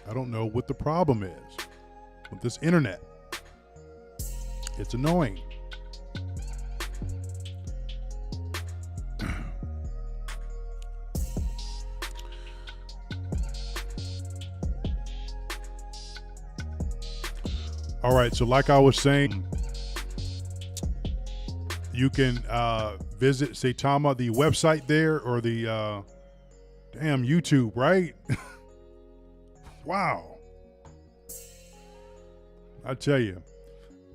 I don't know what the problem is with this internet. It's annoying. All right, so like I was saying, you can visit Saitama, the website there, or the damn YouTube, right? Wow. I tell you,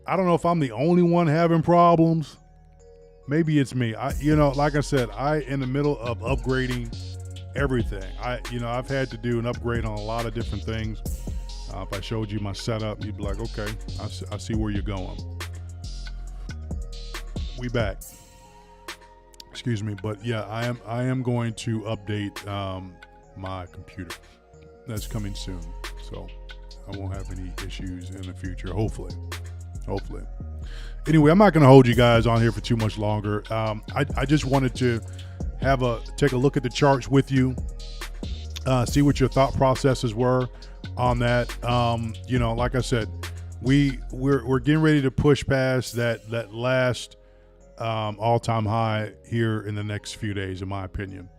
I don't know if I'm the only one having problems. Maybe it's me. Like I said, in the middle of upgrading everything. I've had to do an upgrade on a lot of different things. If I showed you my setup, you'd be like, okay, I see where you're going. We back. Excuse me, but yeah, I am going to update my computer. That's coming soon, so I won't have any issues in the future. Hopefully. Anyway, I'm not going to hold you guys on here for too much longer. I just wanted to take a look at the charts with you, see what your thought processes were on that. Like I said, we're getting ready to push past that last all-time high here in the next few days, in my opinion.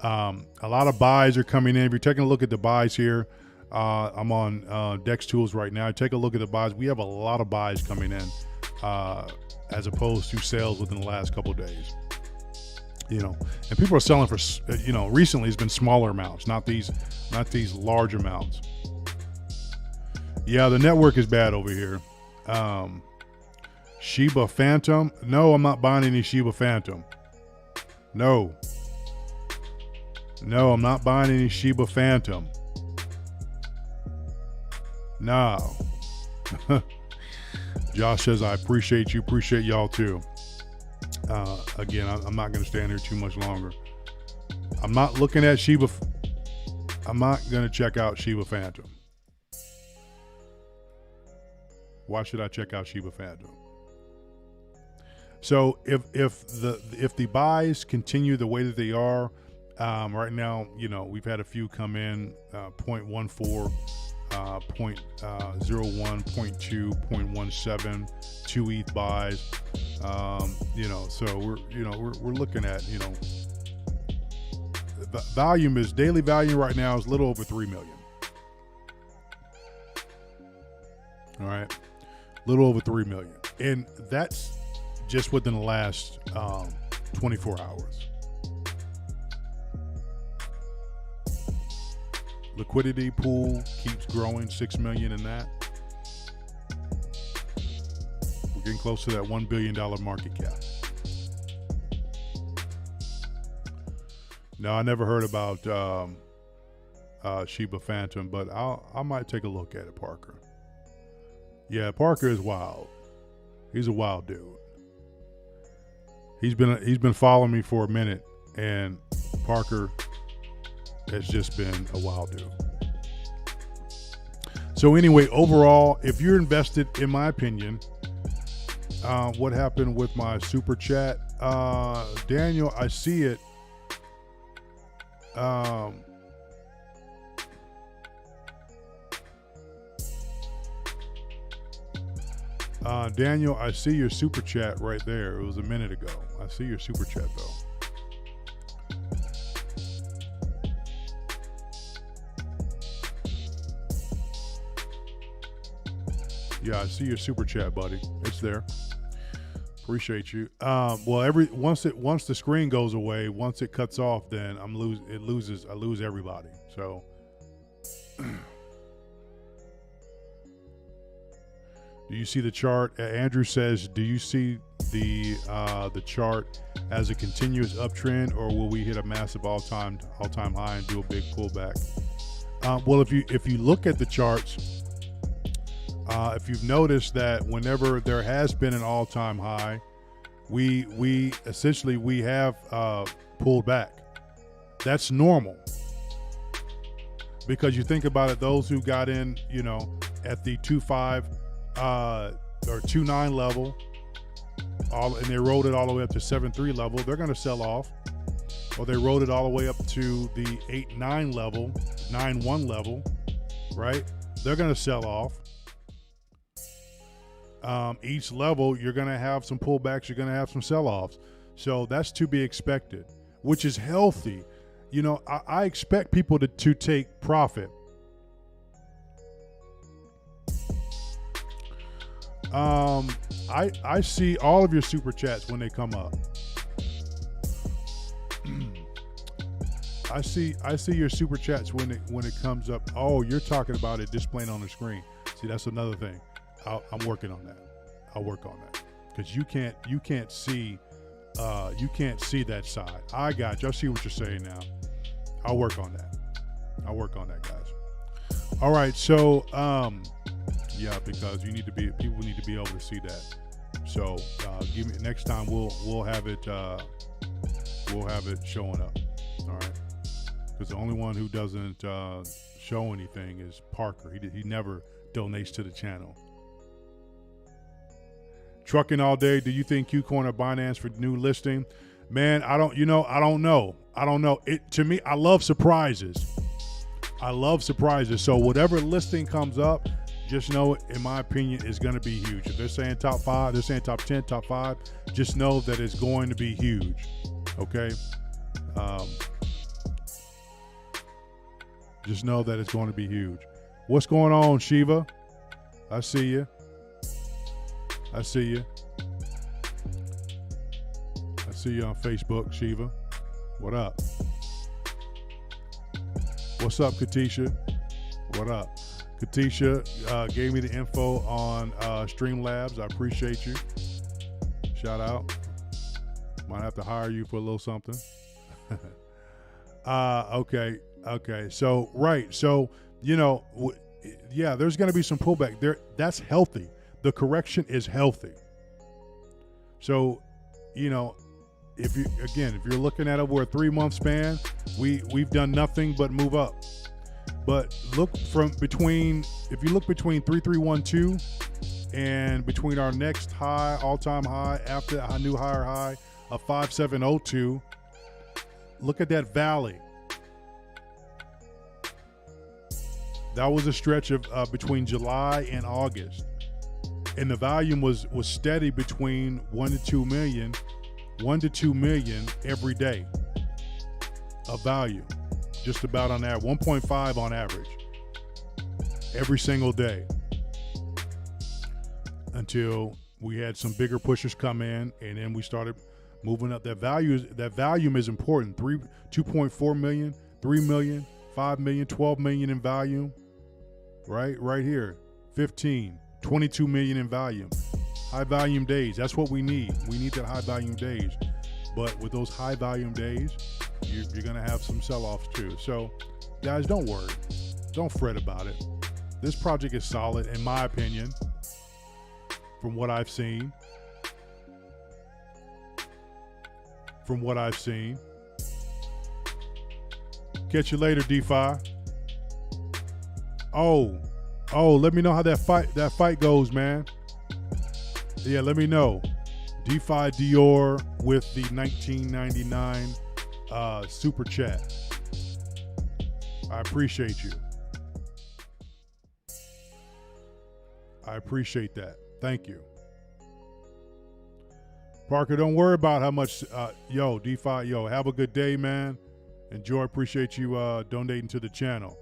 A lot of buys are coming in. If you're taking a look at the buys here, I'm on Dex Tools right now. Take a look at the buys. We have a lot of buys coming in, as opposed to sales within the last couple of days. And people are selling for, recently it's been smaller amounts, not these large amounts. Yeah, the network is bad over here. Shiba Phantom. No, I'm not buying any Shiba Phantom. No, I'm not buying any Shiba Phantom. No. Josh says, I appreciate you. Appreciate y'all too. Again, I'm not going to stand here too much longer. I'm not looking at Shiba. I'm not going to check out Shiba Phantom. Why should I check out Shiba Phantom? So if the buys continue the way that they are, right now, we've had a few come in, 0.14, 0.01, 0.2, 0.17, 2 ETH buys. So we're looking at, the volume daily volume right now is a little over 3 million. All right. A little over 3 million. And that's just within the last 24 hours. Liquidity pool keeps growing, 6 million in that. We're getting close to that $1 billion market cap. Now, I never heard about Shiba Phantom, but I might take a look at it, Parker. Yeah, Parker is wild. He's a wild dude. He's been following me for a minute, and Parker has just been a wild dude. So anyway, overall, if you're invested, in my opinion, what happened with my super chat? Daniel, I see it. Daniel, I see your super chat right there. It was a minute ago. I see your super chat though. Yeah, I see your super chat, buddy. It's there. Appreciate you. Well, once the screen goes away, once it cuts off, then I lose everybody. So do you see the chart? Andrew says, do you see the chart as a continuous uptrend, or will we hit a massive all-time high and do a big pullback? Well, if you look at the charts, if you've noticed that whenever there has been an all-time high, we essentially have pulled back. That's normal, because you think about it, those who got in, at the 2.5 or 2.9 level, and they rode it all the way up to 7.3 level, they're going to sell off. Or they rode it all the way up to the 8.9 level, 9.1 level, right? They're going to sell off. Each level, you're going to have some pullbacks. You're going to have some sell-offs. So that's to be expected, which is healthy. You know, I expect people to take profit. I see all of your super chats when they come up. I see your super chats when it comes up. Oh, you're talking about it displaying on the screen. See, that's another thing. I'm working on that. I'll work on that because you can't see that side. I got you. I see what you're saying now. I'll work on that. Guys. All right. So yeah, because people need to be able to see that. So give me next time. We'll have it showing up. All right. Because the only one who doesn't show anything is Parker. He never donates to the channel. Trucking all day. Do you think KuCoin or Binance for new listing? Man, I don't know. To me, I love surprises. So whatever listing comes up, just know, in my opinion, is going to be huge. If they're saying top 5, they're saying top 10, top 5, just know that it's going to be huge. Okay? Just know that it's going to be huge. What's going on, Shiva? I see you. I see you on Facebook, Shiva. What up? What's up, Katisha? What up? Katisha gave me the info on Streamlabs. I appreciate you. Shout out. Might have to hire you for a little something. Okay. So, right. So, yeah, there's going to be some pullback there. That's healthy. The correction is healthy. So, if you're looking at over a 3-month span, we've done nothing but move up. But if you look between 3312 and between our next high, all-time high, after a new higher high of 5702, look at that valley. That was a stretch of between July and August. And the volume was steady between 1 to 2 million every day of value, just about on that 1.5 on average every single day, until we had some bigger pushers come in, and then we started moving up. That volume is important. 2.4 million, 3 million, 5 million, 12 million in volume, right here, 15, 22 million in volume. High volume days, that's what we need. We need that high volume days. But with those high volume days, you're gonna have some sell-offs too. So guys, don't worry. Don't fret about it. This project is solid, in my opinion, from what I've seen. Catch you later, DeFi. Oh, let me know how that fight goes, man. Yeah, let me know. DeFi Dior with the 1999 super chat. I appreciate you. I appreciate that. Thank you. Parker, don't worry about how much. DeFi, have a good day, man. Enjoy. Appreciate you donating to the channel.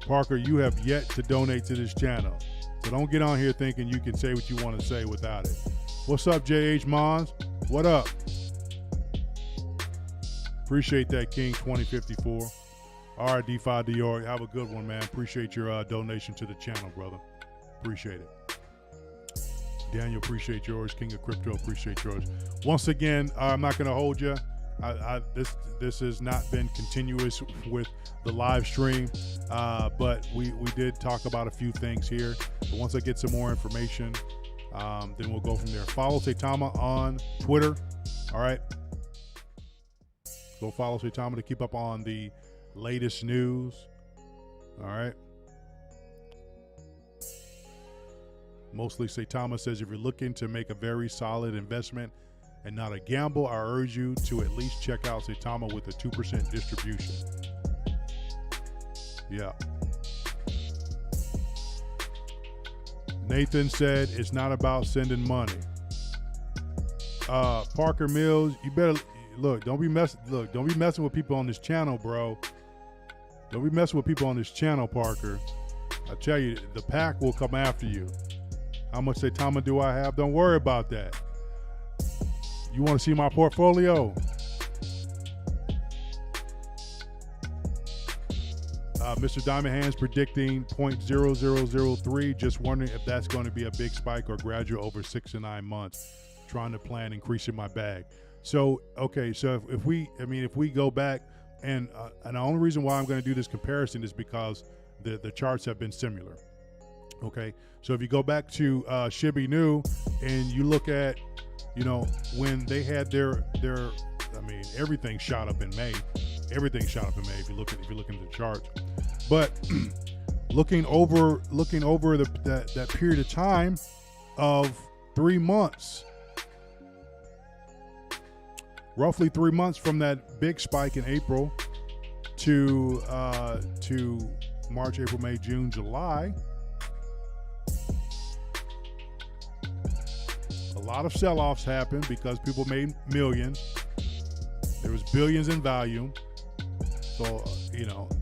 Parker, you have yet to donate to this channel. So don't get on here thinking you can say what you want to say without it. What's up, JH Mons? What up? Appreciate that, King 2054. All right, DeFi Dior, have a good one, man. Appreciate your donation to the channel, brother. Appreciate it. Daniel, appreciate yours. King of Crypto, appreciate yours. Once again, I'm not going to hold you. This has not been continuous with the live stream, but we did talk about a few things here. But once I get some more information, then we'll go from there. Follow Saitama on Twitter. All right. Go follow Saitama to keep up on the latest news. All right. Mostly Saitama says, if you're looking to make a very solid investment and not a gamble, I urge you to at least check out Saitama with a 2% distribution. Yeah. Nathan said it's not about sending money. Parker Mills, you better look. Don't be messing with people on this channel, bro. Don't be messing with people on this channel, Parker. I tell you, the pack will come after you. How much Saitama do I have? Don't worry about that. You want to see my portfolio? Mr. Diamond Hands predicting 0.0003. Just wondering if that's going to be a big spike or gradual over 6 to 9 months. Trying to plan increasing my bag. So okay, so if we go back and the only reason why I'm going to do this comparison is because the charts have been similar. Okay, so if you go back to Shiba Inu and you look at, when they had their everything shot up in May. Everything shot up in May if you look at the charts. But looking over that period of time of 3 months, roughly 3 months from that big spike in April to March, April, May, June, July, a lot of sell-offs happened because people made millions. There was billions in value. So,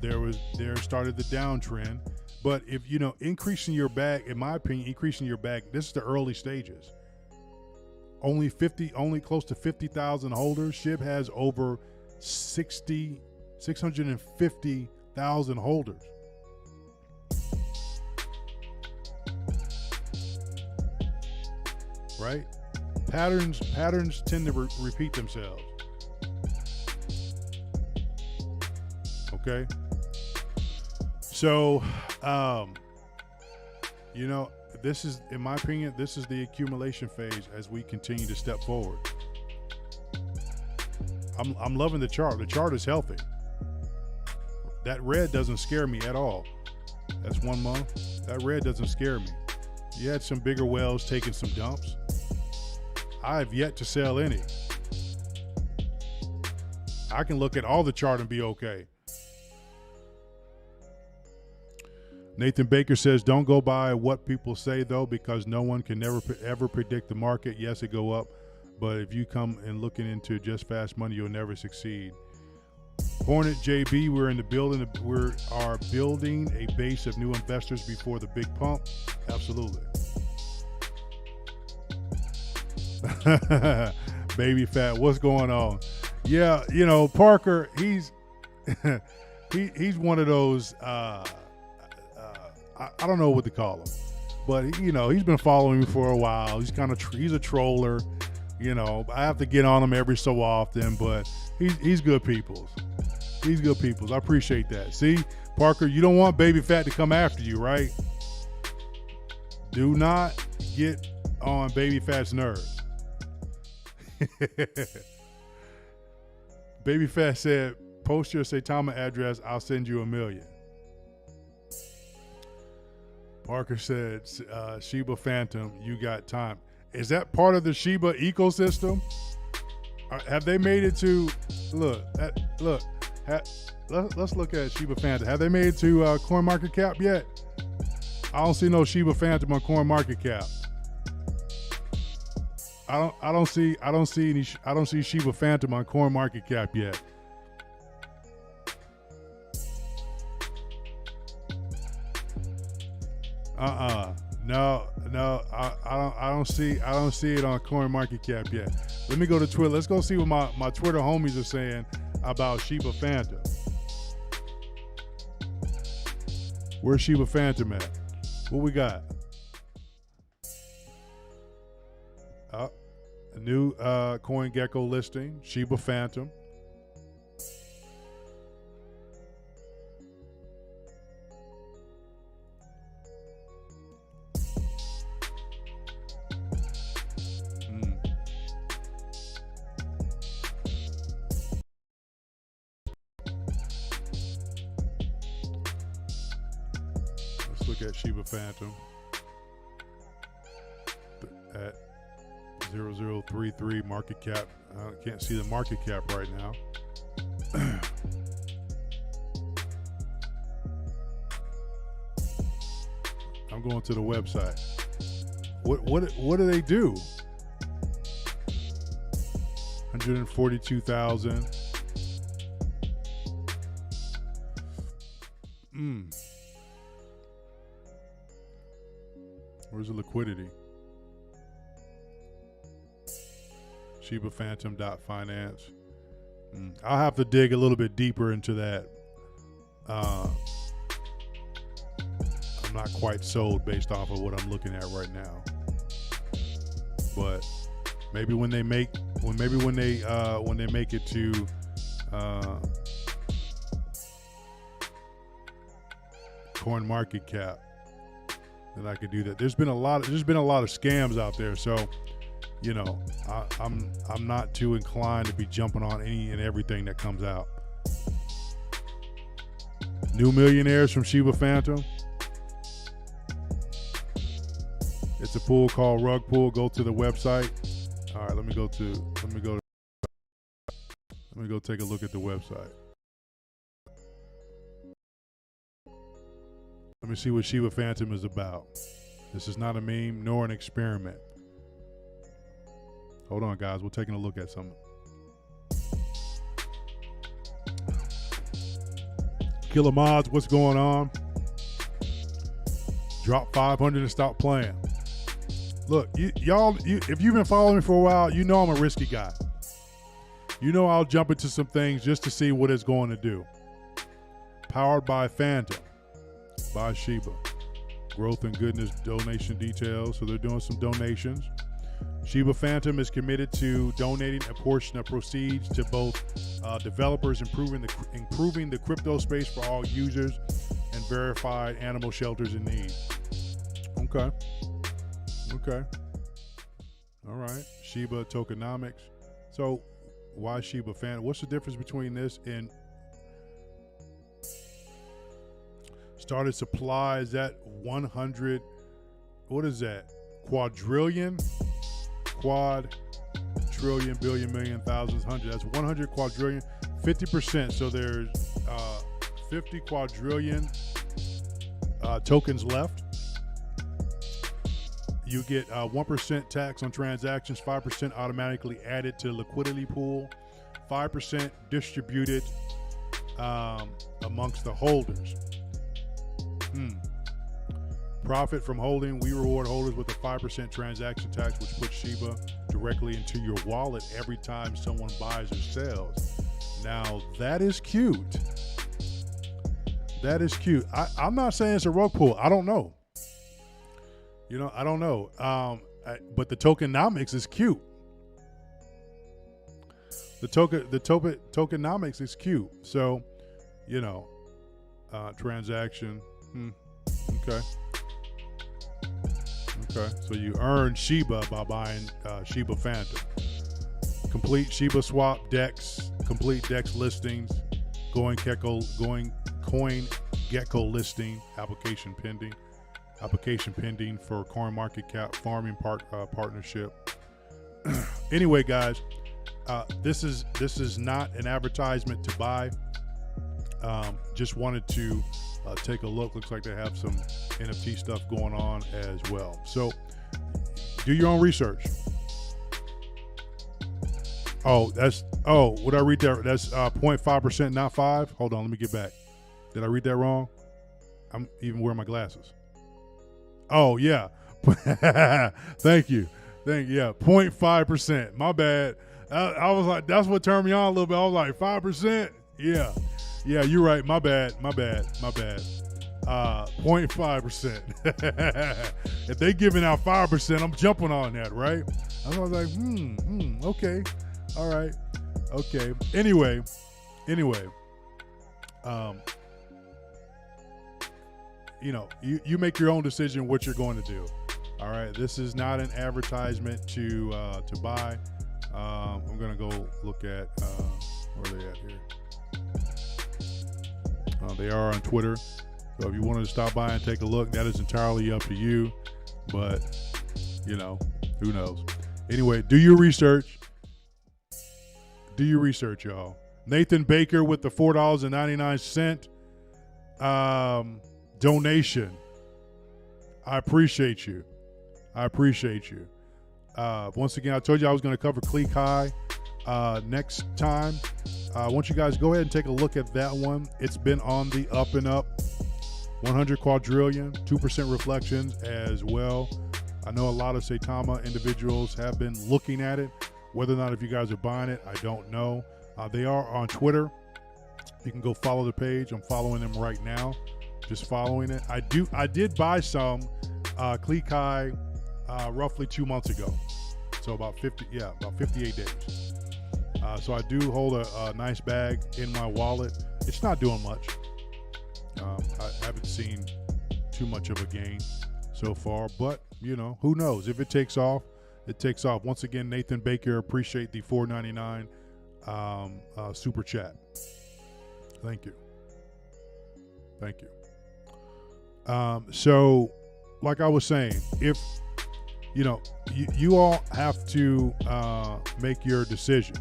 there started the downtrend. But if, increasing your bag, in my opinion, this is the early stages. Only close to 50,000 holders. SHIB has over 650,000 holders. Right? Patterns tend to repeat themselves. Okay. So, this is, in my opinion, this is the accumulation phase as we continue to step forward. I'm loving the chart. The chart is healthy. That red doesn't scare me at all. That's 1 month. That red doesn't scare me. You had some bigger whales taking some dumps. I have yet to sell any. I can look at all the chart and be okay. Nathan Baker says, don't go by what people say, though, because no one can ever predict the market. Yes, it go up, but if you come and looking into just fast money, you'll never succeed. Hornet JB, we are building a base of new investors before the big pump. Absolutely. Baby Fat, what's going on? Yeah, Parker, he's he's one of those. I don't know what to call him, but he's been following me for a while. He's a troller, I have to get on him every so often, but he's good peoples. He's good peoples. I appreciate that. See, Parker, you don't want Baby Fat to come after you, right? Do not get on Baby Fat's nerves. Baby Fat said, post your Saitama address, I'll send you $1 million. Parker said, Shiba Phantom, you got time. Is that part of the Shiba ecosystem? Have they made it to, let's look at Shiba Phantom. Have they made it to CoinMarketCap yet? I don't see no Shiba Phantom on CoinMarketCap. I don't see Shiba Phantom on CoinMarketCap yet. No, I don't see it on CoinMarketCap yet. Let me go to Twitter. Let's go see what my Twitter homies are saying about Shiba Phantom. Where's Shiba Phantom at? What we got? A new CoinGecko listing, Shiba Phantom. Look at Shiba Phantom at 0033 market cap. I can't see the market cap right now. I'm going to the website. What do they do? 142,000. Where's the liquidity? Shiba Phantom.finance. I'll have to dig a little bit deeper into that. I'm not quite sold based off of what I'm looking at right now. But maybe when they make it to Coin Market Cap, then I could do that. There's been a lot of scams out there, so you know, I'm not too inclined to be jumping on any and everything that comes out. New millionaires from Shiba Phantom. It's a pool called Rug Pool. Go to the website. All right, let me go take a look at the website. Let me see what Shiba Phantom is about. This is not a meme nor an experiment. Hold on, guys. We're taking a look at something. Killer Mods, what's going on? Drop 500 and stop playing. Look, y'all, if you've been following me for a while, you know I'm a risky guy. You know I'll jump into some things just to see what it's going to do. Powered by Phantom, by Shiba. Growth and Goodness donation details. So they're doing some donations. Shiba Phantom is committed to donating a portion of proceeds to both developers improving the crypto space for all users and verified animal shelters in need. Okay. All right. Shiba Tokenomics. So why Shiba Phantom? What's the difference between this and started supply? Is that 100? What is that? Quadrillion? Quad, trillion, billion, million, thousands, hundred. That's 100 quadrillion, 50%. So there's 50 quadrillion tokens left. You get 1% tax on transactions, 5% automatically added to liquidity pool, 5% distributed amongst the holders. Profit from holding, we reward holders with a 5% transaction tax, which puts Shiba directly into your wallet every time someone buys or sells. Now, that is cute. That is cute. I'm not saying it's a rug pull. I don't know. You know, I don't know. But the tokenomics is cute. The tokenomics is cute. So, you know, transaction. Okay. Okay, so you earn Shiba by buying Shiba Phantom. Complete Shiba swap decks, complete DEX listings, CoinGecko listing, application pending for CoinMarketCap farming partnership. Anyway, guys, this is not an advertisement to buy. Just wanted to take a look. Looks like they have some NFT stuff going on as well. So do your own research. What did I read there? That's 0.5%, not 5. Hold on, let me get back. Did I read that wrong? I'm even wearing my glasses. Oh yeah. Thank you. Yeah, 0.5%. My bad. I was like, that's what turned me on a little bit. I was like, 5%? Yeah, you're right. My bad. 0.5%. If they giving out 5%, I'm jumping on that, right? I was like, okay. All right. Okay. Anyway. You know, you make your own decision what you're going to do. All right. This is not an advertisement to buy. I'm gonna go look at where are they at here. They are on Twitter. So if you wanted to stop by and take a look, that is entirely up to you. But, you know, who knows? Anyway, do your research. Do your research, y'all. Nathan Baker with the $4.99 donation. I appreciate you. I appreciate you. Once again, I told you I was going to cover Klee Kai next time. I want you guys to go ahead and take a look at that one. It's been on the up and up. 100 quadrillion, 2% reflections as well. I know a lot of Saitama individuals have been looking at it. Whether or not if you guys are buying it, I don't know. They are on Twitter. You can go follow the page. I'm following them right now. Just following it. I did buy some Klee Kai roughly 2 months ago. So about 58 days. So I do hold a nice bag in my wallet. It's not doing much. I haven't seen too much of a gain so far, but who knows? If it takes off, it takes off. Once again, Nathan Baker, appreciate the $4.99 super chat. Thank you. So, like I was saying, if you all have to make your decision.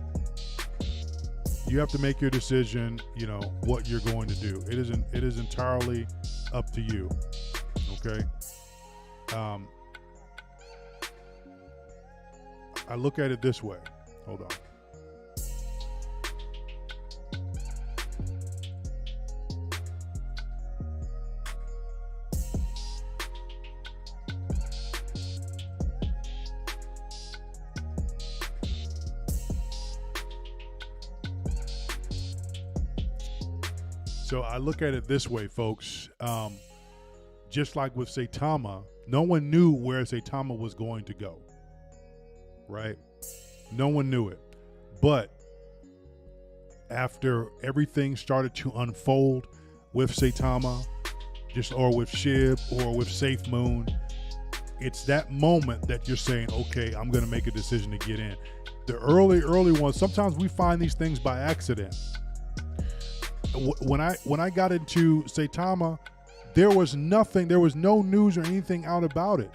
You have to make your decision, what you're going to do. It is entirely up to you. Okay. I look at it this way. Hold on. So I look at it this way, folks. Just like with Saitama, no one knew where Saitama was going to go, right? No one knew it. But after everything started to unfold with Saitama, or with Shib, or with Safe Moon, it's that moment that you're saying, okay, I'm going to make a decision to get in. The early ones, sometimes we find these things by accident. When I got into Saitama, there was no news or anything out about it.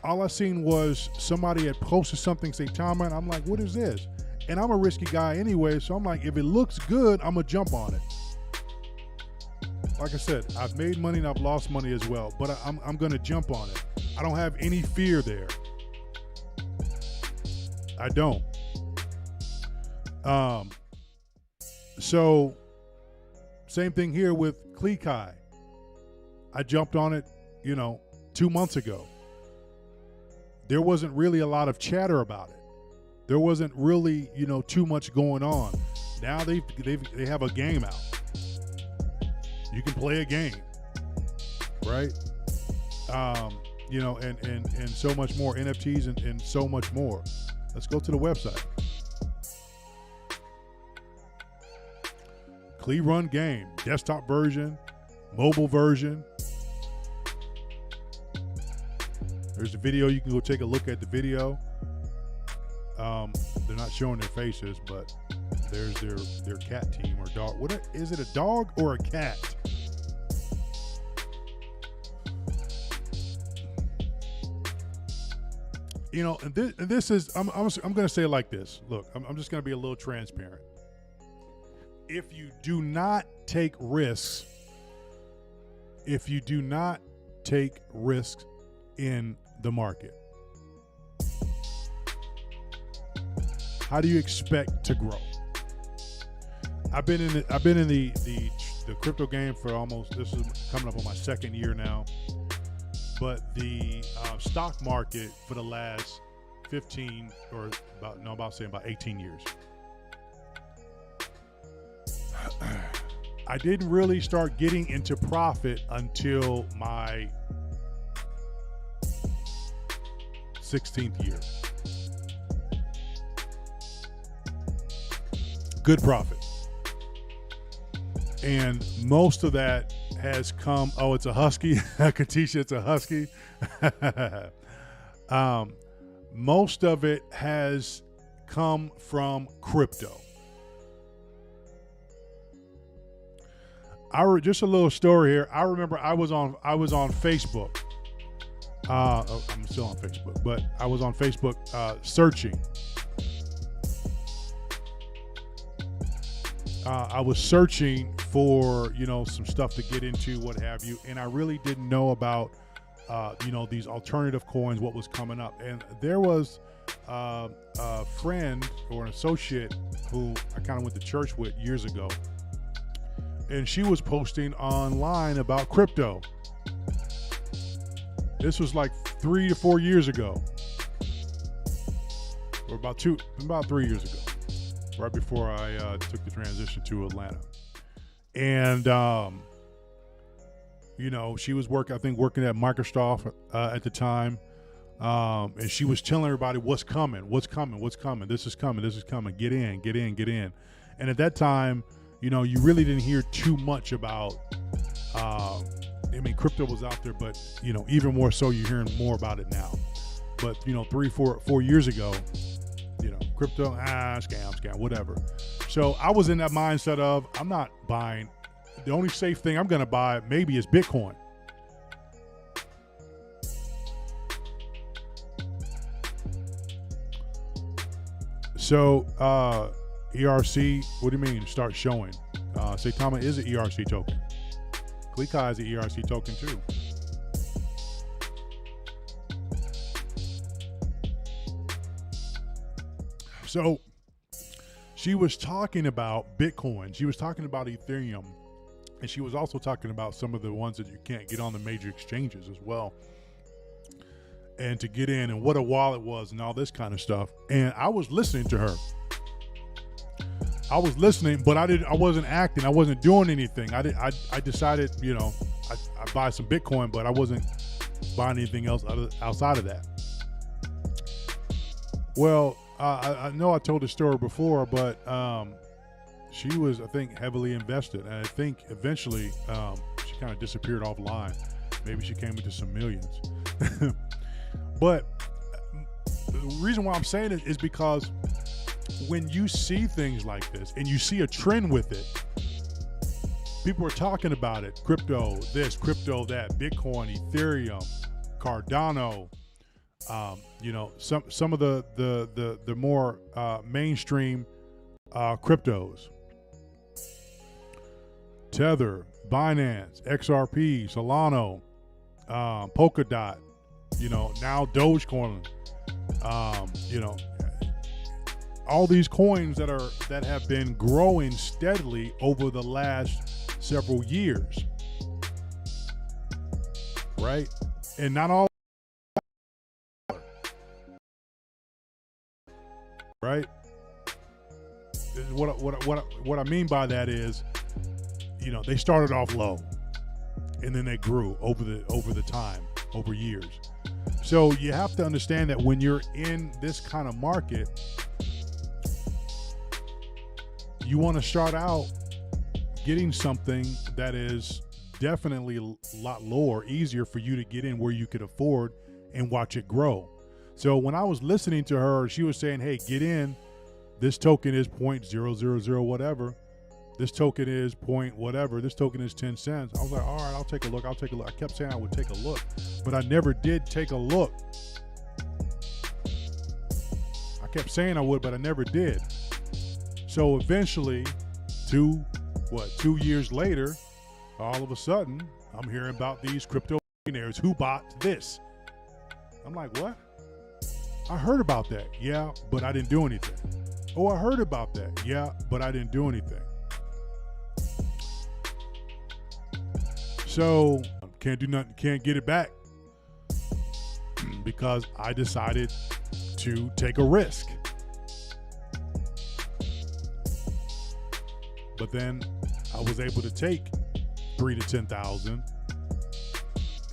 All I seen was somebody had posted something Saitama, and I'm like, what is this? And I'm a risky guy anyway, so I'm like, if it looks good, I'm gonna jump on it. Like I said, I've made money and I've lost money as well, but I'm gonna jump on it. I don't have any fear there. I don't. So same thing here with Klee Kai. I jumped on it, 2 months ago. There wasn't really a lot of chatter about it. There wasn't really, too much going on. Now they have a game out. You can play a game, right? And so much more NFTs and so much more. Let's go to the website. Klee Run game, desktop version, mobile version. There's the video. You can go take a look at the video. They're not showing their faces, but there's their cat team or dog. Is it a dog or a cat? And this is, I'm going to say it like this. Look, I'm just going to be a little transparent. If you do not take risks, in the market, how do you expect to grow? I've been in the crypto game for this is coming up on my second year now, but the stock market for the last 15 or about 18 years. I didn't really start getting into profit until my 16th year. Good profit. And most of that has come, it's a husky. Katisha, it's a husky. Most of it has come from crypto. Just a little story here. I remember I was on Facebook. I'm still on Facebook, but I was on Facebook searching. I was searching for some stuff to get into, what have you, and I really didn't know about these alternative coins, what was coming up. And there was a friend or an associate who I kind of went to church with years ago, and she was posting online about crypto. This was like 3 to 4 years ago, or about 3 years ago, right before I took the transition to Atlanta. And she was working at Microsoft at the time, and she was telling everybody what's coming. This is coming. Get in. And at that time, you really didn't hear too much about. Crypto was out there, but even more so, you're hearing more about it now. But 3, 4 years ago, crypto, scam, whatever. So I was in that mindset of, I'm not buying. The only safe thing I'm going to buy maybe is Bitcoin. So ERC, what do you mean start showing? Saitama is an ERC token. Gleekai is an ERC token too. So she was talking about Bitcoin. She was talking about Ethereum. And she was also talking about some of the ones that you can't get on the major exchanges as well. And to get in, and what a wallet was, and all this kind of stuff. And I was listening to her. I was listening, but I wasn't acting. I wasn't doing anything. I decided, I buy some Bitcoin, but I wasn't buying anything else outside of that. Well, I know I told the story before, but she was, I think, heavily invested. And I think eventually she kind of disappeared offline. Maybe she came into some millions. But the reason why I'm saying it is because when you see things like this and you see a trend with it, people are talking about it. Crypto this, crypto that, Bitcoin, Ethereum, Cardano, some of the more mainstream cryptos. Tether, Binance, XRP, Solana, Polkadot, now Dogecoin, all these coins that have been growing steadily over the last several years, right? And not all, right? What I mean by that is, they started off low, and then they grew over the time, over years. So you have to understand that when you're in this kind of market, you want to start out getting something that is definitely a lot lower, easier for you to get in, where you could afford and watch it grow. So when I was listening to her, she was saying, hey, get in. This token is 0.000 whatever. This token is point whatever. This token is 10 cents. I was like, all right, I'll take a look. I kept saying I would take a look, but I never did take a look. I kept saying I would, but I never did. So eventually, 2 years later, all of a sudden, I'm hearing about these crypto millionaires who bought this. I'm like, what? I heard about that. Yeah, but I didn't do anything. Oh, I heard about that. Yeah, but I didn't do anything. So can't do nothing, can't get it back, because I decided to take a risk. But then I was able to take 3 to 10,000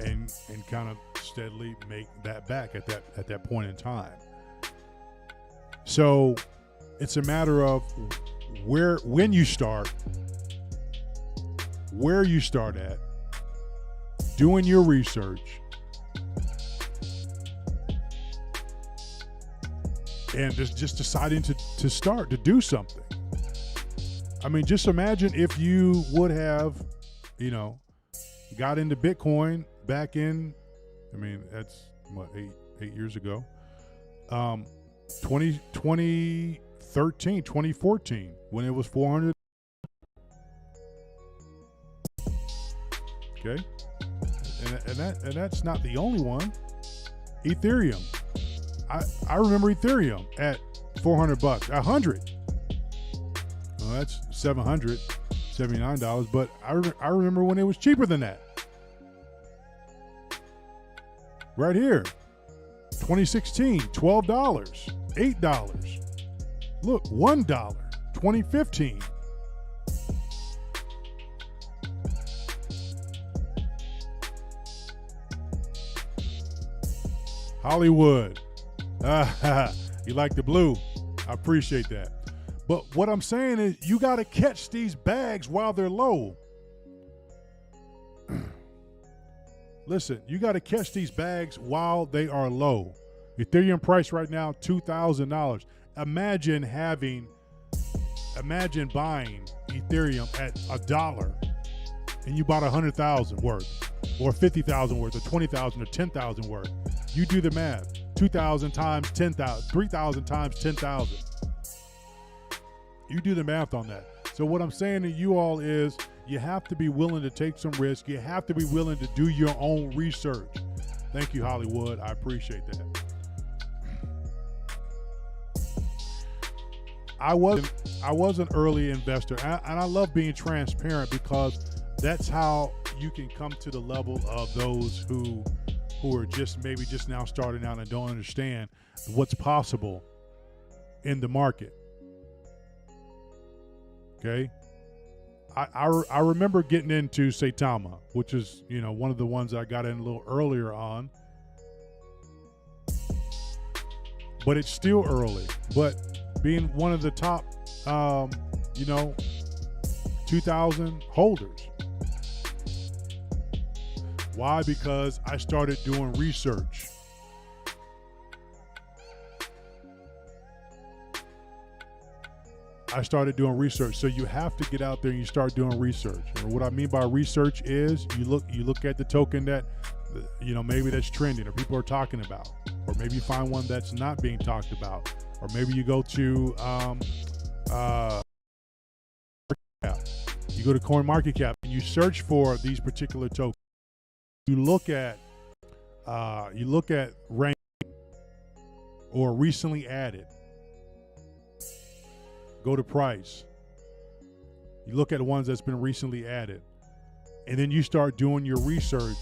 and kind of steadily make that back at that point in time. So it's a matter of when you start, where you start at, doing your research, and just deciding to start to do something. I mean, just imagine if you would have, got into Bitcoin back in, that's what, eight years ago, 2013, 2014, when it was 400. Okay. and that's not the only one. Ethereum. I remember Ethereum at $400, 100. Well, that's $779, but I remember when it was cheaper than that. Right here, 2016, $12, $8. Look, $1, 2015. Hollywood. You like the blue. I appreciate that. But what I'm saying is you got to catch these bags while they're low. Listen, you got to catch these bags while they are low. Ethereum price right now, $2,000. Imagine buying Ethereum at $1 and you bought 100,000 worth or 50,000 worth or 20,000 or 10,000 worth. You do the math. 2,000 times 10,000, 3,000 times 10,000. You do the math on that. So what I'm saying to you all is you have to be willing to take some risk. You have to be willing to do your own research. Thank you, Hollywood. I appreciate that. I was an early investor, and I love being transparent because that's how you can come to the level of those who are just maybe just now starting out and don't understand what's possible in the market. Okay. I remember getting into Saitama, which is, one of the ones I got in a little earlier on, but it's still early. But being one of the top, 2,000 holders. Why? Because I started doing research. So you have to get out there and you start doing research. And what I mean by research is you look at the token that, maybe that's trending or people are talking about, or maybe you find one that's not being talked about, or maybe you go to CoinMarketCap and you search for these particular tokens. You look at ranking or recently added. Go to price. You look at the ones that's been recently added, and then you start doing your research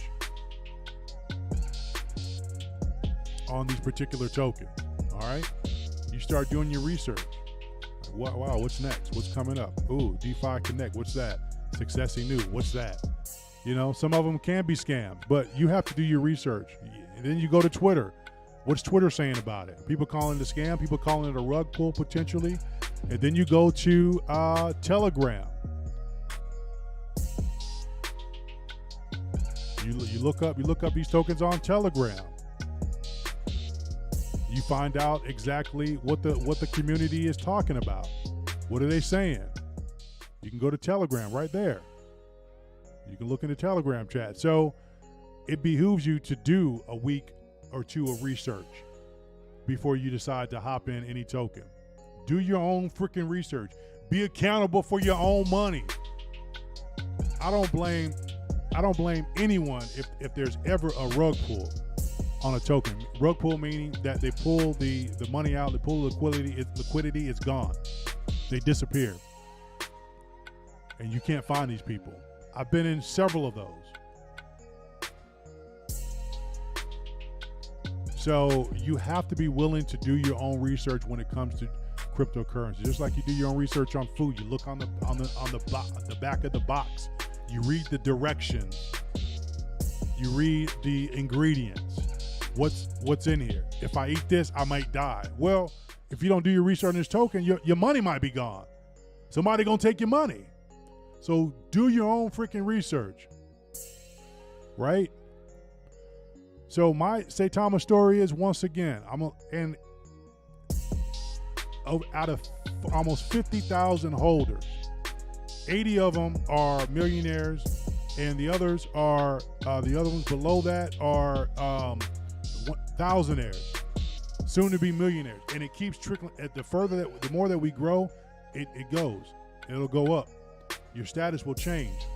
on these particular tokens. All right, you start doing your research. Wow, what's next? What's coming up? Ooh, DeFi Connect. What's that? Successy New. What's that? Some of them can be scams, but you have to do your research. And then you go to Twitter. What's Twitter saying about it? People calling it a scam. People calling it a rug pull potentially. And then you go to Telegram. You look up these tokens on Telegram. You find out exactly what the community is talking about. What are they saying? You can go to Telegram right there. You can look in the Telegram chat. So it behooves you to do a week or two of research before you decide to hop in any token. Do your own freaking research. Be accountable for your own money. I don't blame anyone if there's ever a rug pull on a token. Rug pull meaning that they pull the money out, they pull the liquidity is gone. They disappear. And you can't find these people. I've been in several of those. So you have to be willing to do your own research when it comes to cryptocurrency. Just like you do your own research on food, you look on the back of the box. You read the directions. You read the ingredients. What's in here? If I eat this, I might die. Well, if you don't do your research on this token, your money might be gone. Somebody gonna take your money. So do your own freaking research, right? So my Saitama story is, once again, out of almost 50,000 holders, 80 of them are millionaires, and the others are the other ones below that are thousandaires, soon to be millionaires, and it keeps trickling. The more that we grow, it'll go up. Your status will change.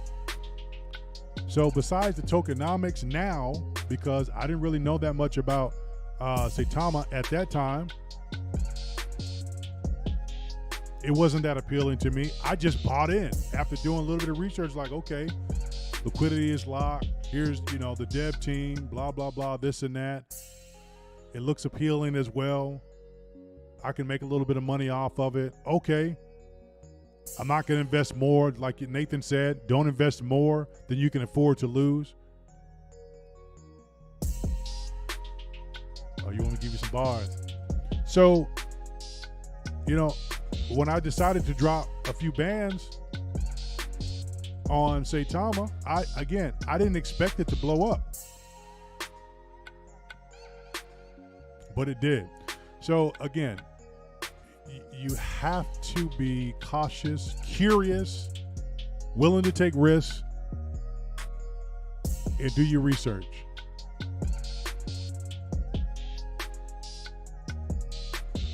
So besides the tokenomics now, because I didn't really know that much about Saitama at that time, it wasn't that appealing to me. I just bought in after doing a little bit of research, like, okay, liquidity is locked. Here's, the dev team, blah, blah, blah, this and that. It looks appealing as well. I can make a little bit of money off of it. Okay. I'm not going to invest more. Like Nathan said, don't invest more than you can afford to lose. Oh, you want me to give you some bars? So, when I decided to drop a few bands on Saitama, I didn't expect it to blow up. But it did. So again, you have to be cautious, curious, willing to take risks, and do your research.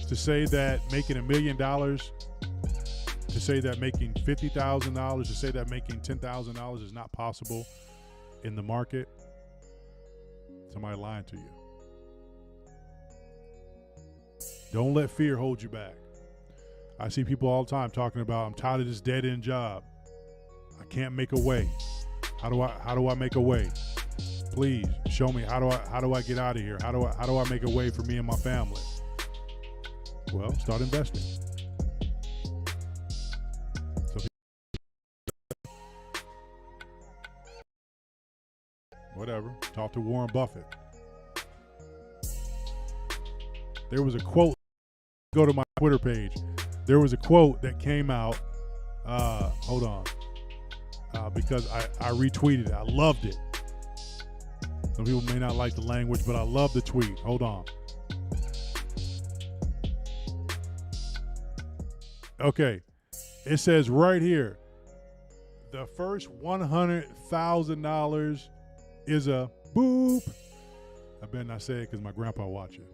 To say that making $1 million, to say that making $50,000, to say that making $10,000 is not possible in the market, somebody lying to you. Don't let fear hold you back. I see people all the time talking about, I'm tired of this dead-end job. I can't make a way. How do I make a way? Please show me how do I get out of here? How do I make a way for me and my family? Well, start investing. Whatever. Talk to Warren Buffett. There was a quote. Go to my Twitter page. There was a quote that came out. Hold on. Because I retweeted it. I loved it. Some people may not like the language, but I love the tweet. Hold on. Okay. It says right here, the first $100,000 is a boop. I better not say it because my grandpa watching.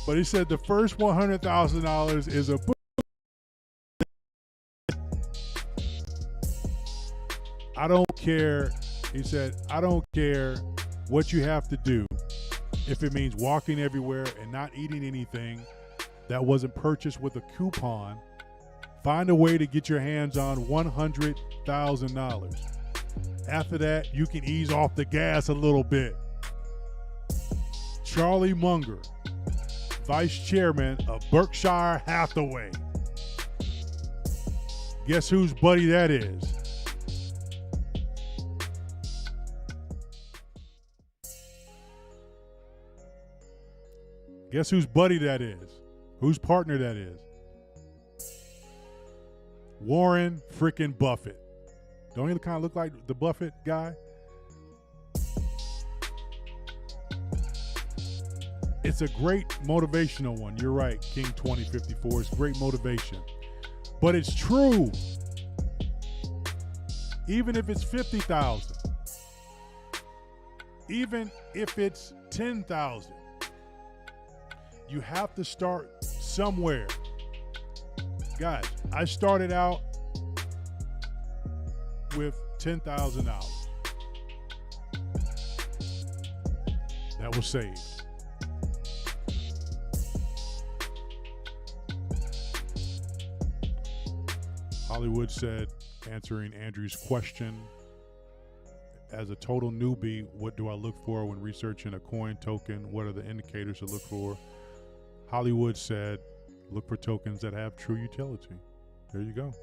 But he said the first $100,000 is a boop. I don't care. He said, I don't care what you have to do. If it means walking everywhere and not eating anything that wasn't purchased with a coupon, find a way to get your hands on $100,000. After that, you can ease off the gas a little bit. Charlie Munger, Vice Chairman of Berkshire Hathaway. Guess whose buddy that is? Guess whose buddy that is? Whose partner that is? Warren freaking Buffett. Don't he kind of look like the Buffett guy? It's a great motivational one. You're right, King 2054. It's great motivation. But it's true. Even if it's 50,000. Even if it's 10,000. You have to start somewhere. Guys, I started out with $10,000. That was saved. Hollywood said, answering Andrew's question, as a total newbie, what do I look for when researching a coin token? What are the indicators to look for? Hollywood said, look for tokens that have true utility. There you go.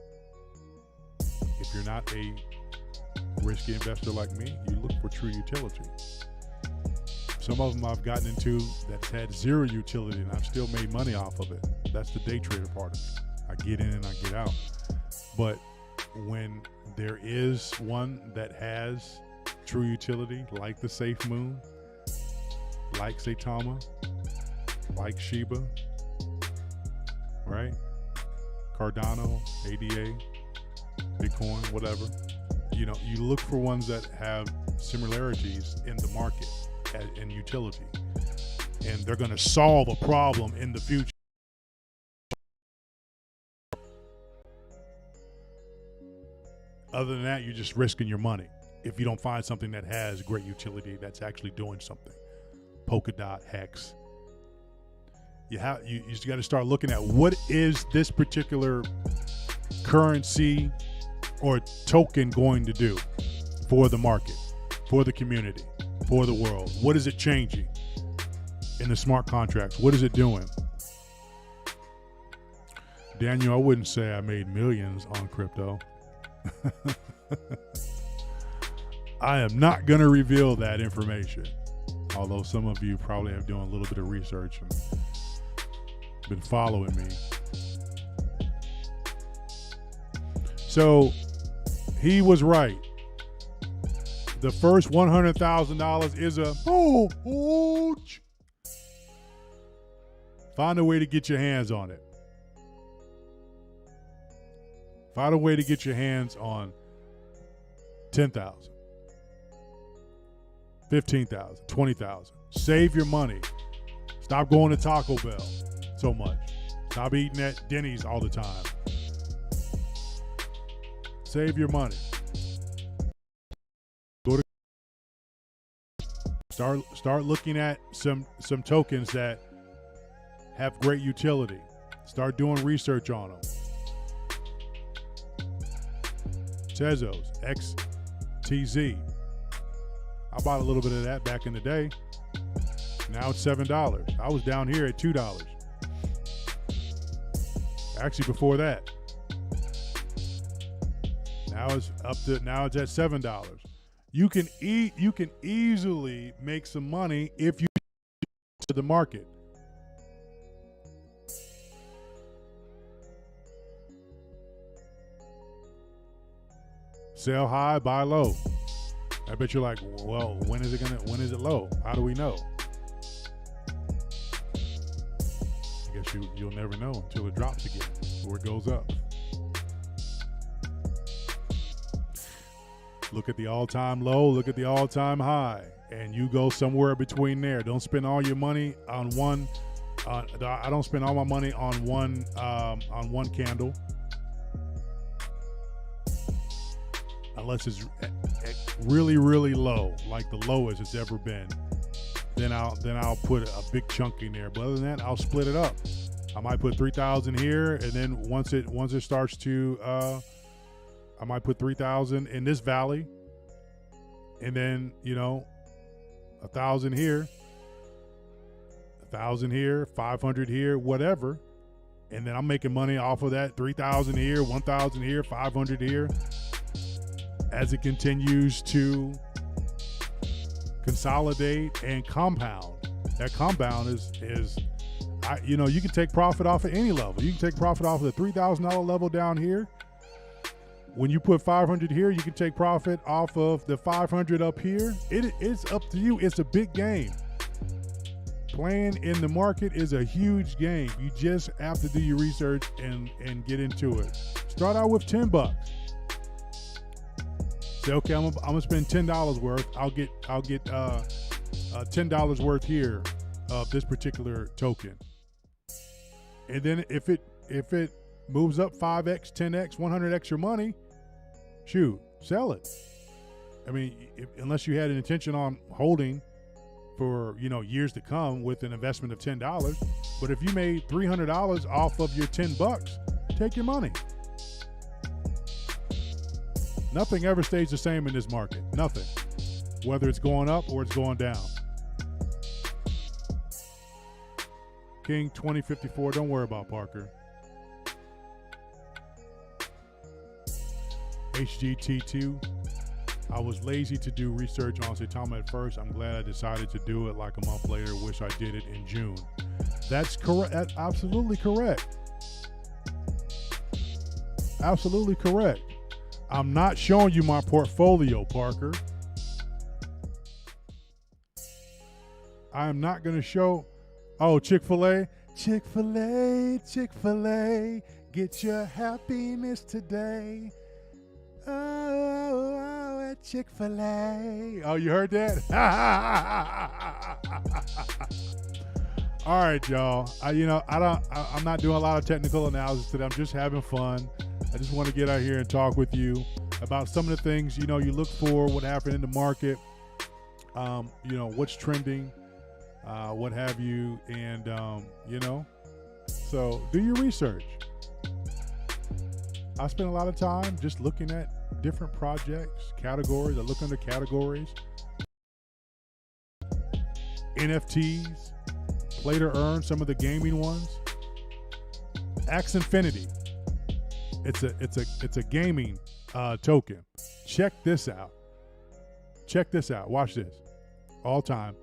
If you're not a risky investor like me, you look for true utility. Some of them I've gotten into that's had zero utility and I've still made money off of it. That's the day trader part of it. I get in and I get out. But when there is one that has true utility, like the Safe Moon, like Saitama, like Shiba, right? Cardano, ADA, Bitcoin, whatever. You know, you look for ones that have similarities in the market and utility. And they're going to solve a problem in the future. Other than that, you're just risking your money if you don't find something that has great utility that's actually doing something. Polkadot, Hex. You just got to start looking at what is this particular currency or token going to do for the market, for the community, for the world. What is it changing in the smart contracts? What is it doing? Daniel, I wouldn't say I made millions on crypto. I am not going to reveal that information, although some of you probably have done a little bit of research and been following me. So he was right. The first $100,000 is a find a way to get your hands on it. Find a way to get your hands on 10,000, 15,000, 20,000. Save your money. Stop going to Taco Bell so much. Stop eating at Denny's all the time. Save your money. Go to start looking at some tokens that have great utility. Start doing research on them. Tezos, XTZ. I bought a little bit of that back in the day. Now it's $7. I was down here at $2. Actually, before that. Now it's at $7. You can easily make some money if you to the market. Sell high, buy low. I bet you're like, well, when is it low? How do we know? I guess you'll never know until it drops again or it goes up. Look at the all-time low, look at the all-time high, and you go somewhere between there. Don't spend all your money on one. I don't spend all my money on one candle. Unless it's really, really low, like the lowest it's ever been, then I'll put a big chunk in there. But other than that, I'll split it up. I might put 3,000 here, and then once it starts to, I might put 3,000 in this valley, and then 1,000 here, 1,000 here, 500 here, whatever, and then I'm making money off of that 3,000 here, 1,000 here, 500 here. As it continues to consolidate and compound. That compound is you can take profit off at any level. You can take profit off of the $3,000 level down here. When you put 500 here, you can take profit off of the 500 up here. It's up to you. It's a big game. Playing in the market is a huge game. You just have to do your research and get into it. Start out with $10. Say, okay, I'm gonna spend $10 worth. I'll get $10 worth here of this particular token, and then if it moves up 5x, 10x, 100x your money, shoot, sell it. I mean, unless you had an intention on holding for years to come with an investment of $10, but if you made $300 off of your $10, take your money. Nothing ever stays the same in this market. Nothing. Whether it's going up or it's going down. King 2054, don't worry about Parker. HGT2, I was lazy to do research on Saitama at first. I'm glad I decided to do it like a month later. Wish I did it in June. That's correct. That's absolutely correct. Absolutely correct. I'm not showing you my portfolio, Parker. I am not going to show. Oh, Chick-fil-A. Chick-fil-A, Chick-fil-A. Get your happiness today. Oh, at Chick-fil-A. Oh, you heard that? All right, y'all. I'm not doing a lot of technical analysis today. I'm just having fun. I just want to get out here and talk with you. about some of the things, you look for, what happened in the market, what's trending, what have you. And, so do your research. I spend a lot of time just looking at different projects, categories. I look under categories, NFTs, play to earn, some of the gaming ones. Axie Infinity. It's a gaming token. Check this out. Watch this. All time.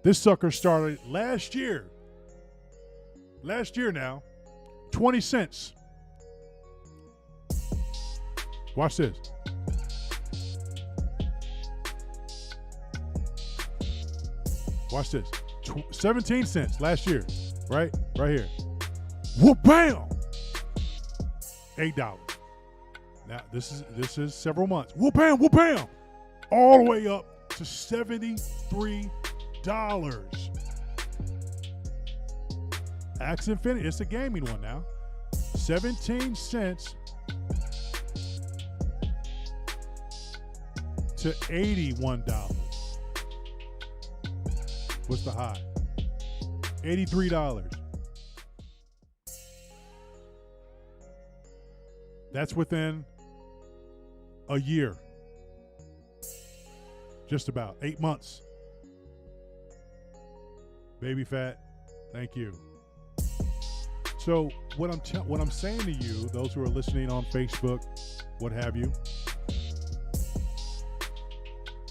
This sucker started last year. Last year now. 20 cents. Watch this. Watch this. 17 cents last year. Right here. Whoop bam! $8. Now this is several months. Whoop bam, all the way up to $73. Axie Infinity, it's a gaming one now. 17 cents to $81. What's the high? $83. That's within a year. Just about 8 months. Baby fat, thank you. So what I'm saying to you, those who are listening on Facebook, what have you,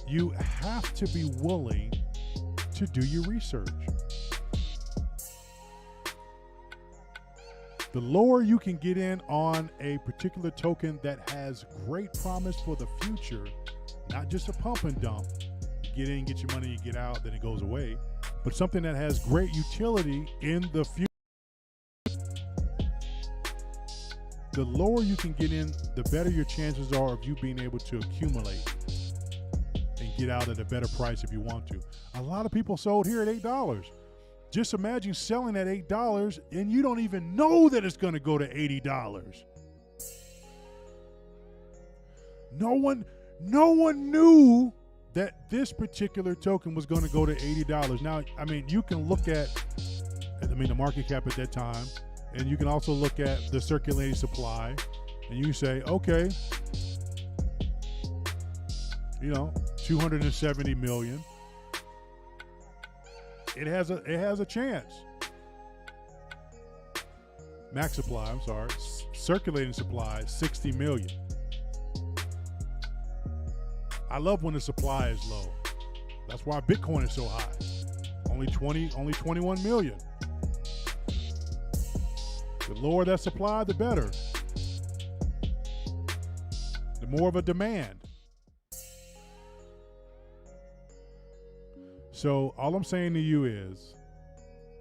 you have to be willing to do your research. The lower you can get in on a particular token that has great promise for the future, not just a pump and dump, you get in, get your money, you get out, then it goes away, but something that has great utility in the future. The lower you can get in, the better your chances are of you being able to accumulate and get out at a better price if you want to. A lot of people sold here at $8. Just imagine selling at $8 and you don't even know that it's going to go to $80. No one knew that this particular token was going to go to $80. Now, I mean, you can look at, the market cap at that time, and you can also look at the circulating supply, and you say, okay, 270 million. It has a chance. Max supply, circulating supply, 60 million. I love when the supply is low. That's why Bitcoin is so high. Only 21 million. The lower that supply, the better. The more of a demand. So all I'm saying to you is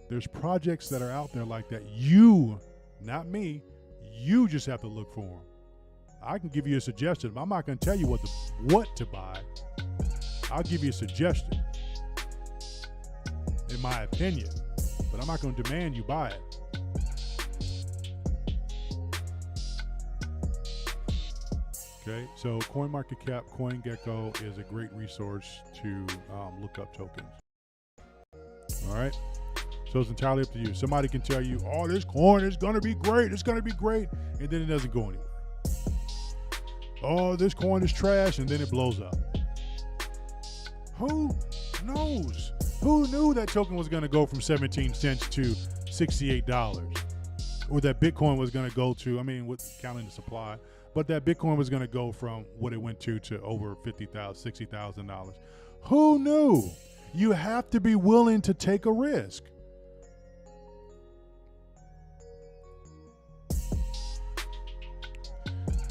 there's projects that are out there like that. You, not me, you just have to look for them. I can give you a suggestion, but I'm not going to tell you what to buy. I'll give you a suggestion, in my opinion, but I'm not going to demand you buy it. Okay, so CoinMarketCap, CoinGecko is a great resource to look up tokens. All right, so it's entirely up to you. Somebody can tell you, oh, this coin is going to be great, it's going to be great, and then it doesn't go anywhere. Oh, this coin is trash, and then it blows up. Who knows? Who knew that token was going to go from 17 cents to $68? Or that Bitcoin was going to go to, with counting the supply, but that Bitcoin was going to go from what it went to over $50,000, $60,000. Who knew? You have to be willing to take a risk.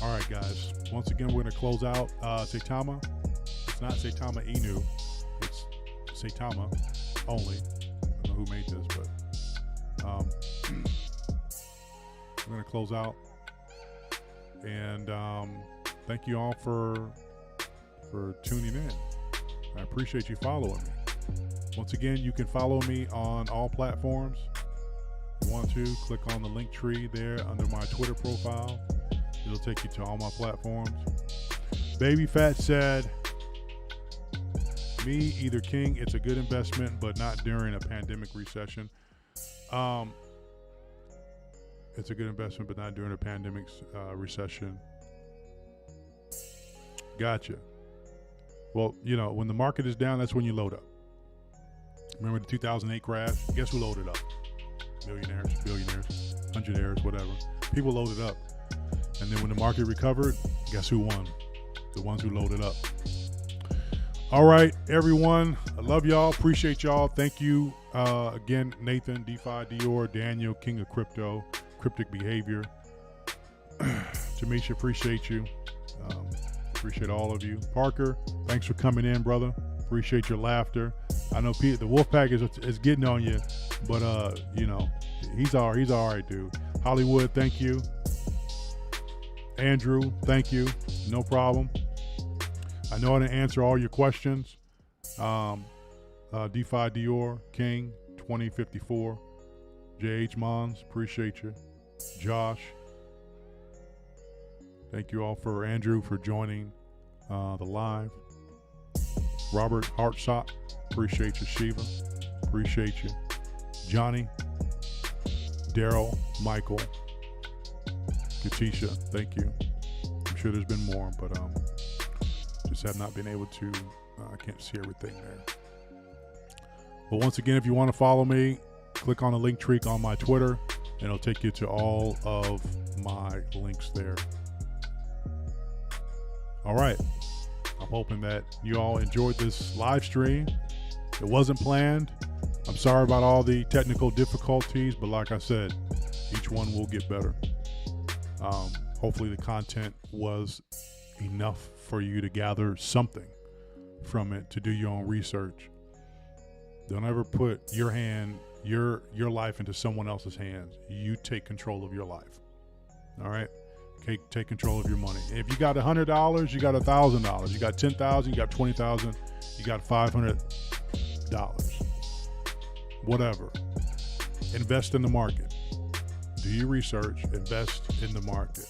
All right, guys. Once again, we're going to close out Saitama. It's not Saitama Inu. It's Saitama only. I don't know who made this, but we're going to close out. And thank you all for tuning in. I appreciate you following me. Once again, you can follow me on all platforms. If you want to, click on the link tree there under my Twitter profile. It'll take you to all my platforms. Baby Fat said, me, either King, it's a good investment, but not during a pandemic recession. It's a good investment, but not during a pandemic recession. Gotcha. Well, you know, when the market is down, that's when you load up. Remember the 2008 crash? Guess who loaded up? Millionaires, billionaires, hundredaires, whatever. People loaded up. And then when the market recovered, guess who won? The ones who loaded up. All right, everyone. I love y'all. Appreciate y'all. Thank you again, Nathan, DeFi, Dior, Daniel, King of Crypto, Cryptic Behavior. Tamisha, appreciate you. Appreciate all of you. Parker, thanks for coming in, brother. Appreciate your laughter. I know Pete, the Wolfpack is getting on you, but you know, he's all right, dude. Hollywood, thank you. Andrew, thank you. No problem. I know I didn't answer all your questions. DeFi Dior, King, 2054. JH Mons, appreciate you. Josh, thank you all for Andrew for joining the live. Robert Hartsock, appreciate you. Shiva, appreciate you. Johnny, Daryl, Michael, Katisha, thank you. I'm sure there's been more, but just have not been able to. I can't see everything there. But once again, if you want to follow me, click on the link tree on my Twitter, and it'll take you to all of my links there. All right. I'm hoping that you all enjoyed this live stream. It wasn't planned. I'm sorry about all the technical difficulties, but like I said, each one will get better. Hopefully the content was enough for you to gather something from it to do your own research. Don't ever put your life into someone else's hands. You take control of your life. All right? Take control of your money. If you got $100, you got $1,000. You got $10,000, you got $20,000, you got $500. Whatever. Invest in the market. Do your research. Invest in the market.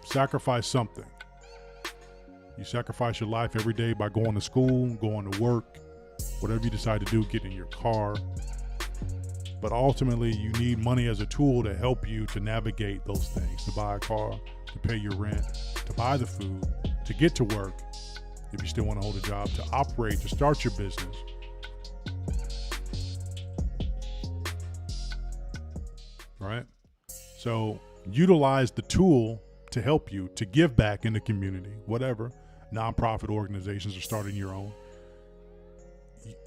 Sacrifice something. You sacrifice your life every day by going to school, going to work, whatever you decide to do, get in your car. But ultimately, you need money as a tool to help you to navigate those things, to buy a car, to pay your rent, to buy the food, to get to work, if you still want to hold a job, to operate, to start your business. All right? So utilize the tool to help you to give back in the community, whatever, nonprofit organizations are starting your own.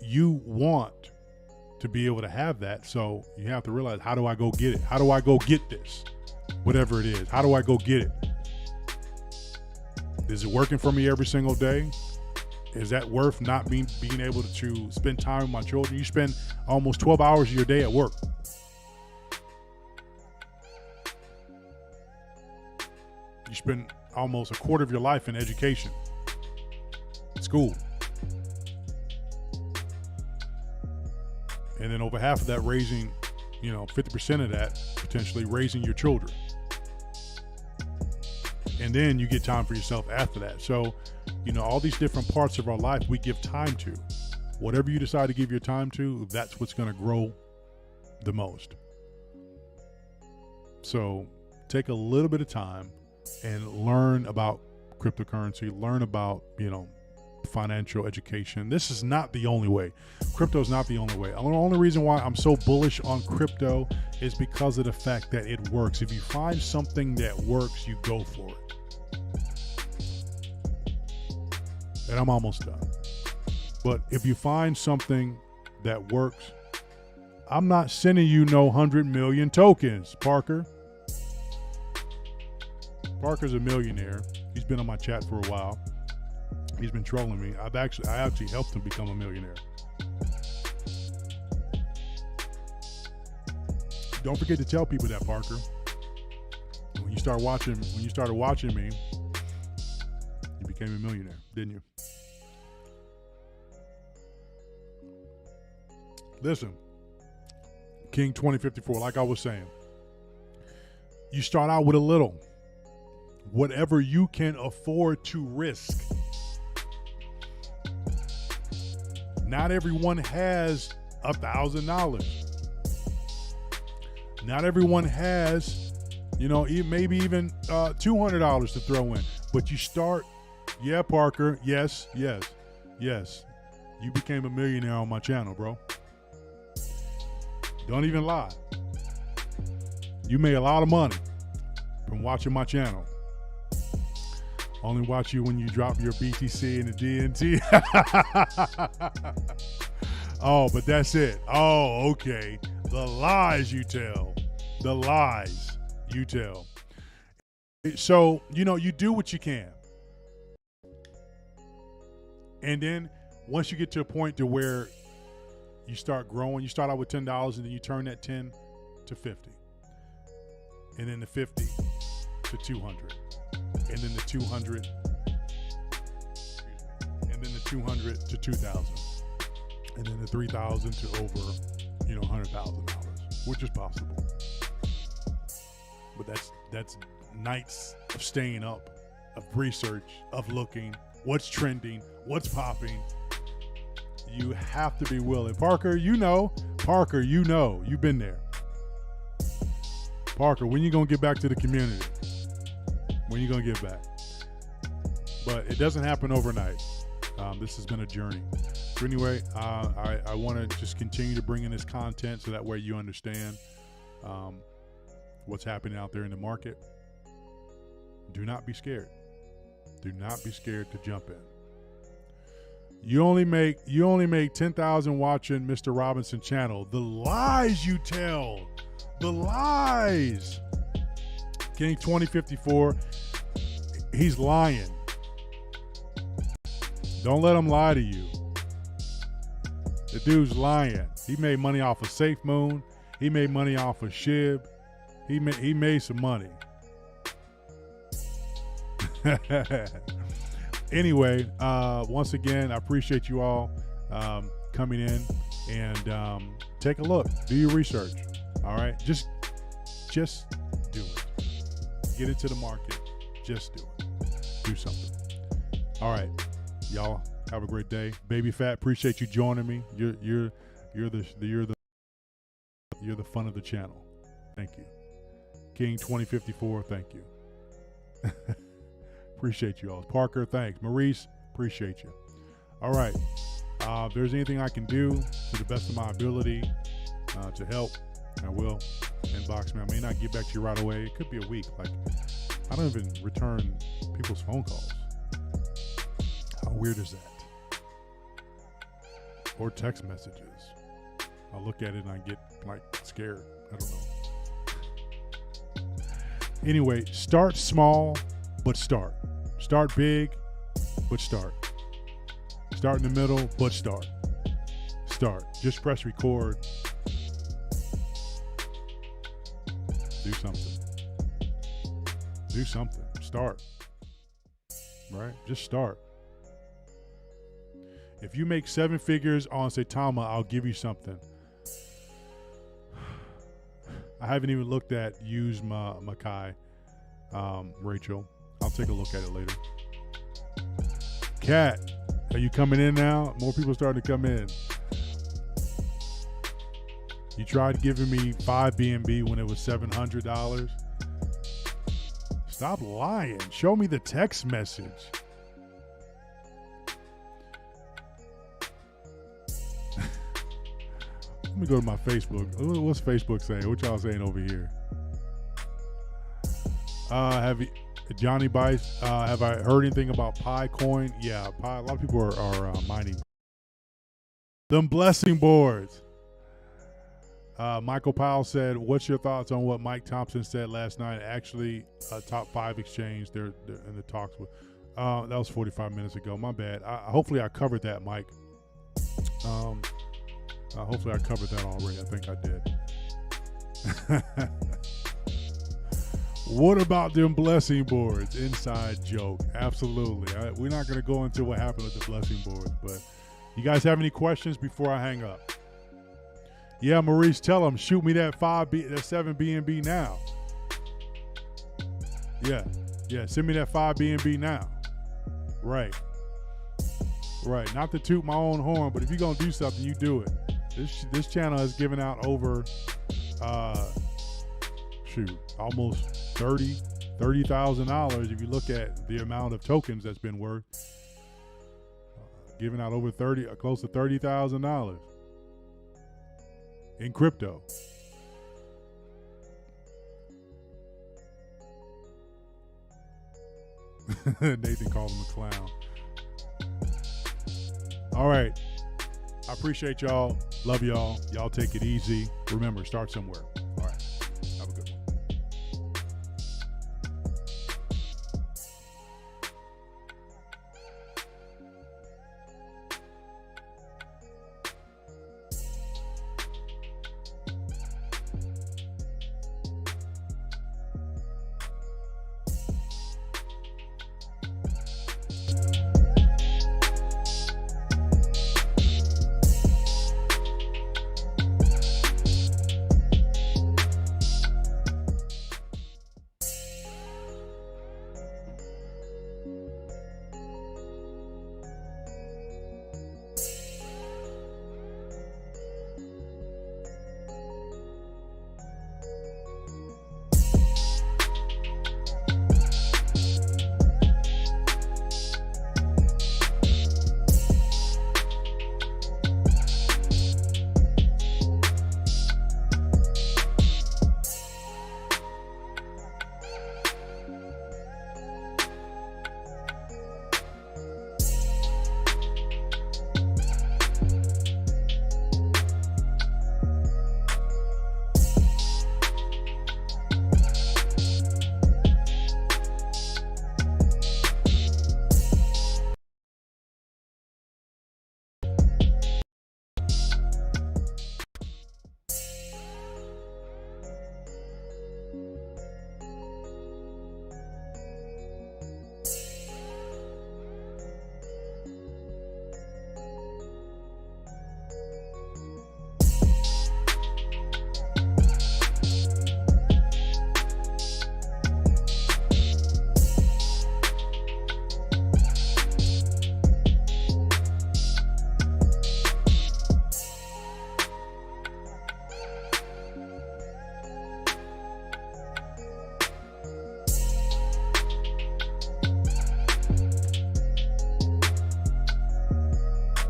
You want to be able to have that, so you have to realize, how do I go get it? How do I go get this? Whatever it is, how do I go get it? Is it working for me every single day? Is that worth not being able to spend time with my children? You spend almost 12 hours of your day at work. You spend almost a quarter of your life in education, school. And then over half of that raising, 50% of that potentially raising your children. And then you get time for yourself after that. So, all these different parts of our life we give time to. Whatever you decide to give your time to, that's what's going to grow the most. So take a little bit of time and learn about cryptocurrency, learn about, financial education. This is not the only way. Crypto is not the only way. The only reason why I'm so bullish on crypto is because of the fact that it works. If you find something that works, you go for it. And I'm almost done. But if you find something that works, I'm not sending you no 100 million tokens, Parker. Parker's a millionaire. He's been on my chat for a while. He's been trolling me. I actually helped him become a millionaire. Don't forget to tell people that, Parker. When you started watching me, you became a millionaire, didn't you? Listen, King 2054, like I was saying, you start out with a little. whatever you can afford to risk. Not everyone has $1,000. Not everyone has, maybe even $200 to throw in. But you start, yeah, Parker, yes. You became a millionaire on my channel, bro. Don't even lie. You made a lot of money from watching my channel. Only watch you when you drop your BTC and the DNT. Oh, but that's it. Oh, okay. The lies you tell. The lies you tell. So, you do what you can. And then once you get to a point to where you start growing, you start out with $10 and then you turn that 10 to 50. And then the 50 to 200. And then the 200. And then the 200 to 2,000. And then the 3,000 to over, $100,000, which is possible. But that's nights of staying up, of research, of looking, what's trending, what's popping. You have to be willing. Parker, you've been there. Parker, when you gonna get back to the community? When you gonna get back? But it doesn't happen overnight. This has been a journey. So anyway, I want to just continue to bring in this content so that way you understand what's happening out there in the market. Do not be scared. Do not be scared to jump in. You only make 10,000 watching Mr. Robinson channel. The lies you tell. The lies. King 2054, he's lying. Don't let him lie to you. The dude's lying. He made money off of SafeMoon. He made money off of SHIB. He made some money. Anyway, once again, I appreciate you all coming in and take a look. Do your research. All right, just do it. Get into the market. Just do it. Do something. All right, y'all have a great day. Baby Fat, appreciate you joining me. You're the fun of the channel. Thank you. King 2054, thank you. Appreciate you all. Parker, thanks. Maurice, appreciate you. All right. If there's anything I can do to the best of my ability to help, I will. Inbox me. I may not get back to you right away. It could be a week. Like, I don't even return people's phone calls. How weird is that? Or text messages. I look at it and I get scared. I don't know. Anyway, start small, but start. Start big, but start. Start in the middle, but start. Start. Just press record. Do something. Do something. Start. Right? Just start. If you make 7 figures on Saitama, I'll give you something. I haven't even looked at Use Makai, Rachel. I'll take a look at it later. Kat, are you coming in now? More people starting to come in. You tried giving me 5 BNB when it was $700. Stop lying. Show me the text message. Let me go to my Facebook. What's Facebook saying? What y'all saying over here? Have you, Johnny Bice, have I heard anything about Pi Coin? Yeah, Pi. A lot of people are mining them blessing boards. Michael Powell said, "What's your thoughts on what Mike Thompson said last night? Actually, top 5 exchange. They're in the talks with." That was 45 minutes ago. My bad. Hopefully, I covered that, Mike. Hopefully I covered that already. I think I did. What about them blessing boards? Inside joke. Absolutely. We're not going to go into what happened with the blessing boards, but you guys have any questions before I hang up? Yeah, Maurice, tell them, shoot me that 7 BNB now. Yeah, Yeah, send me that 5 BNB now. Right. Right. Not to toot my own horn, but if you're gonna do something, you do it. This channel has given out over almost $30,000 if you look at the amount of tokens that's been worth. Giving out over close to $30,000 in crypto. Nathan called him a clown. All right. I appreciate y'all. Love y'all. Y'all take it easy. Remember, start somewhere.